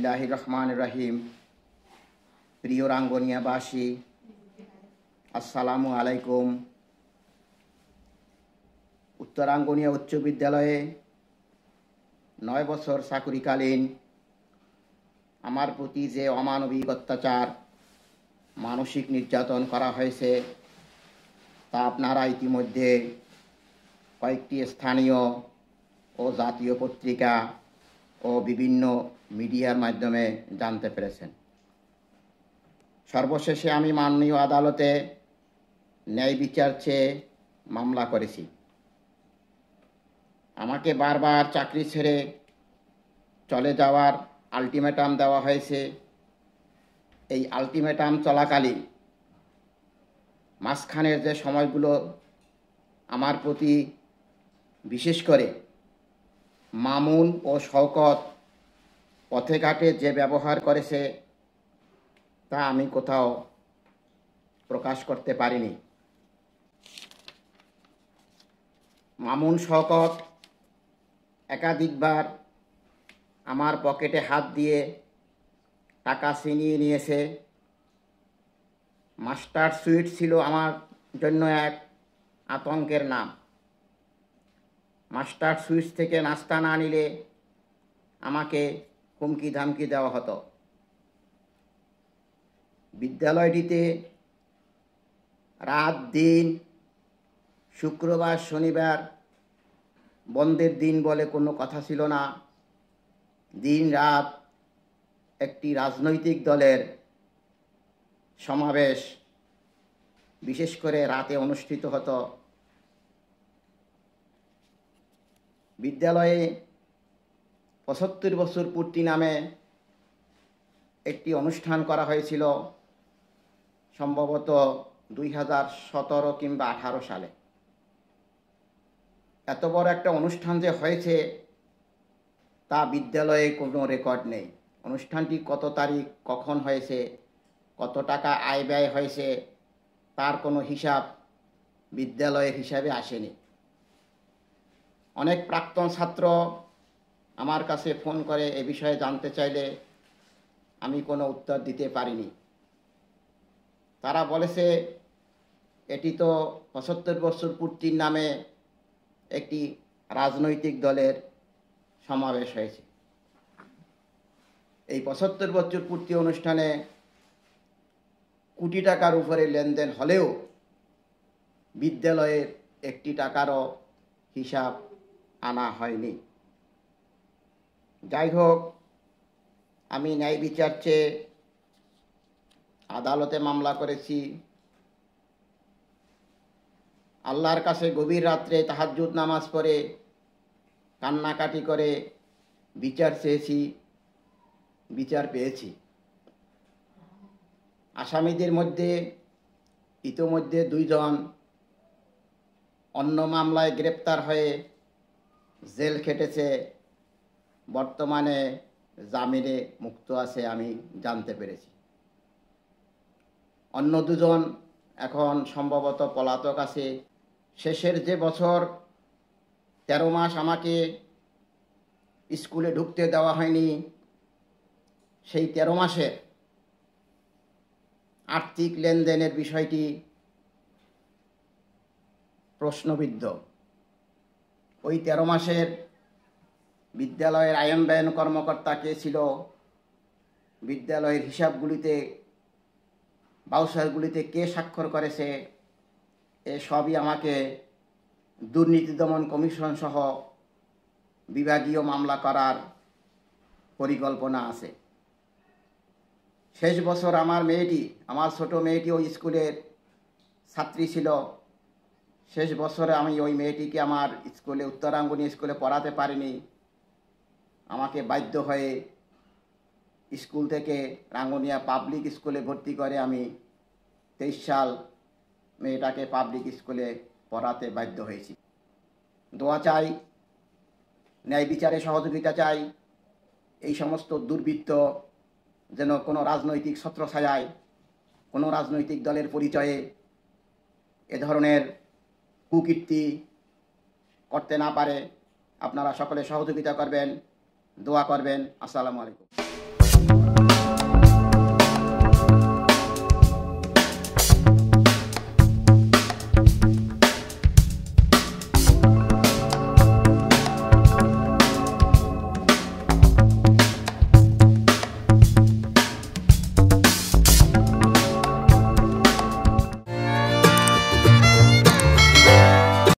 বিসমিল্লাহির রহমানির রহিম। প্রিয় রাঙ্গুনিয়াবাসী, আসসালামু আলাইকুম। উত্তর রাঙ্গুনিয়া উচ্চ বিদ্যালয়ে 9 বছর চাকুরিকালীন আমার প্রতি যে অমানবিক অত্যাচার, মানসিক নির্যাতন করা হয়েছে তা আপনারা ইতিমধ্যে কয়েকটি স্থানীয় ও জাতীয় পত্রিকা ও বিভিন্ন মিডিয়ার মাধ্যমে জানতে পেরেছেন। সর্বশেষে আমি মাননীয় আদালতে ন্যায় বিচার চেয়ে মামলা করেছি। আমাকে বারবার চাকরি ছেড়ে চলে যাওয়ার আলটিমেটাম দেওয়া হয়েছে। এই আলটিমেটাম চলাকালীন মাঝখানের যে সময়গুলো আমার প্রতি বিশেষ করে মামুন ও শওকত পথে ঘাটে যে ব্যবহার করেছে তা আমি কোথাও প্রকাশ করতে পারিনি। মামুন শওকত একাধিকবার আমার পকেটে হাত দিয়ে টাকা ছিনিয়ে নিয়েছে। মাস্টার সুইট ছিল আমার জন্য এক আতঙ্কের নাম। মাস্টার সুইটস থেকে নাস্তা না নিলে আমাকে হুমকি ধামকি দেওয়া হতো। বিদ্যালয়টিতে রাত দিন, শুক্রবার শনিবার বন্ধের দিন বলে কোনো কথা ছিল না। দিন রাত একটি রাজনৈতিক দলের সমাবেশ বিশেষ করে রাতে অনুষ্ঠিত হতো। বিদ্যালয়ে 75 বছর পূর্তি নামে একটি অনুষ্ঠান করা হয়েছিল, সম্ভবত 2017 কিংবা 18 সালে। এত বড় একটা অনুষ্ঠান যে হয়েছে তা বিদ্যালয়ে কোনো রেকর্ড নেই। অনুষ্ঠানটি কত তারিখ, কখন হয়েছে, কত টাকা আয় ব্যয় হয়েছে তার কোনো হিসাব বিদ্যালয়ের হিসাবে আসেনি। অনেক প্রাক্তন ছাত্র আমার কাছে ফোন করে এ বিষয়ে জানতে চাইলে আমি কোনো উত্তর দিতে পারিনি। তারা বলেছে এটি তো 75 বছর পূর্তির নামে একটি রাজনৈতিক দলের সমাবেশ হয়েছে। এই 75 বছর পূর্তি অনুষ্ঠানে কোটি টাকার উপরে লেনদেন হলেও বিদ্যালয়ের একটি টাকারও হিসাব আনা হয়নি। যাই হোক, আমি ন্যায় বিচার চেয়ে আদালতে মামলা করেছি। আল্লাহর কাছে গভীর রাত্রে তাহাজ্জুদ নামাজ পড়ে কান্নাকাটি করে বিচার চেয়েছি, বিচার পেয়েছি। আসামিদের মধ্যে ইতোমধ্যে 2 জন অন্য মামলায় গ্রেপ্তার হয়ে জেল খেটেছে, বর্তমানে জামিনে মুক্ত আছে আমি জানতে পেরেছি। অন্য 2 জন এখন সম্ভবত পলাতক আছে। শেষের যে বছর 13 মাস আমাকে স্কুলে ঢুকতে দেওয়া হয়নি, সেই 13 মাসের আর্থিক লেনদেনের বিষয়টি প্রশ্নবিদ্ধ। ওই 13 মাসের বিদ্যালয়ের আয়ন ব্যয়ন কর্মকর্তা কে ছিল, বিদ্যালয়ের হিসাবগুলিতে, বাউচারগুলিতে কে স্বাক্ষর করেছে, এ সবই আমাকে দুর্নীতি দমন কমিশন সহ বিভাগীয় মামলা করার পরিকল্পনা আছে। শেষ বছর আমার ছোট মেয়েটি ওই স্কুলের ছাত্রী ছিল। শেষ বছরে আমি ওই মেয়েটিকে আমার স্কুলে, উত্তর রাঙ্গুনিয়া স্কুলে পড়াতে পারিনি। আমাকে বাধ্য হয়ে স্কুল থেকে রাঙ্গুনিয়া পাবলিক স্কুলে ভর্তি করে আমি 23 সাল মেয়েটাকে পাবলিক স্কুলে পড়াতে বাধ্য হয়েছি। দোয়া চাই, ন্যায় বিচারে সহযোগিতা চাই। এই সমস্ত দুর্বৃত্ত যেন কোনো রাজনৈতিক ছত্রছায়ায়, কোনো রাজনৈতিক দলের পরিচয়ে এ ধরনের কুকীর্তি করতে না পারে। আপনারা সকলে সহযোগিতা করবেন, দোয়া করবেন। আসসালামু আলাইকুম।